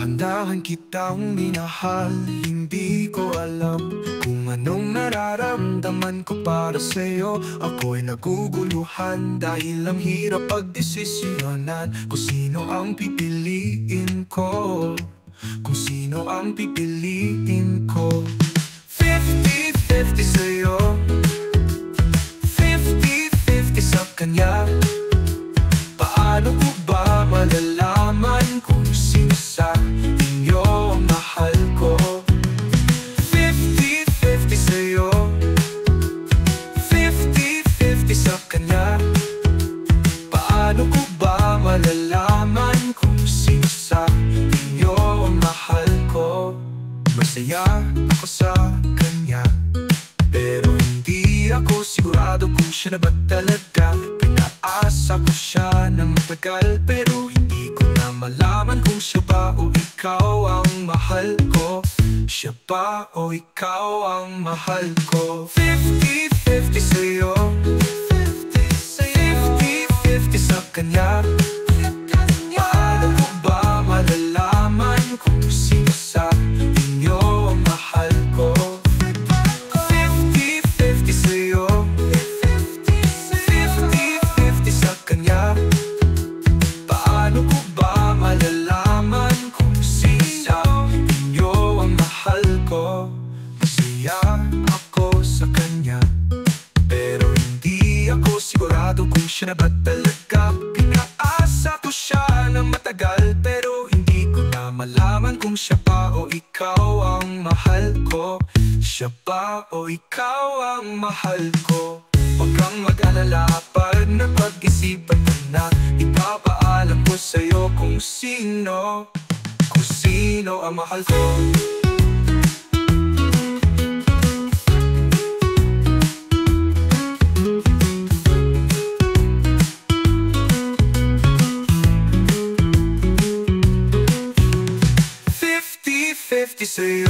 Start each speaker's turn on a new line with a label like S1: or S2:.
S1: Dahan-dahan kitang minahal, hindi ko alam kung anong nararamdaman ko para sa'yo. Ako'y naguguluhan dahil ang hirap pagdesisyonan kung sino ang pipiliin ko, kung sino ang pipiliin ko. 50-50 sa'yo, 50-50 sa kanya. Paano ko ba malalaman kung sino sa inyo ang mahal ko? 50-50 sa'yo, 50-50 sa kanya. Paano ko ba malalaman kung sino sa inyo ang mahal ko? Masaya ako sa kanya, pero hindi ako sigurado kung siya na ba talaga. Pinaasa ko siya ng matagal, pero hindi ko na malaman kung siya ba o ikaw ang mahal ko. Siya ba o ikaw ang mahal ko? 50-50 sa'yo, 50-50 sa kanya. Paano ko ba malalaman kung sino sa inyo ang mahal ko? 50-50 sa'yo, 50-50 sa kanya. Paano ko ba malalaman kung sino sa inyo ang mahal ko? Masaya ako sa kanya, pero hindi ako sigurado kung siya na ba talaga. Pinaasa ko siya ng matagal, pero hindi ko na malaman kung siya ba o ikaw ang mahal ko. Siya ba o ikaw ang mahal ko? Huwag kang mag-alala pag napag-isipan mo na. Ipapaalam ko sa'yo kung sino ang mahal ko. Fifty sa'yo,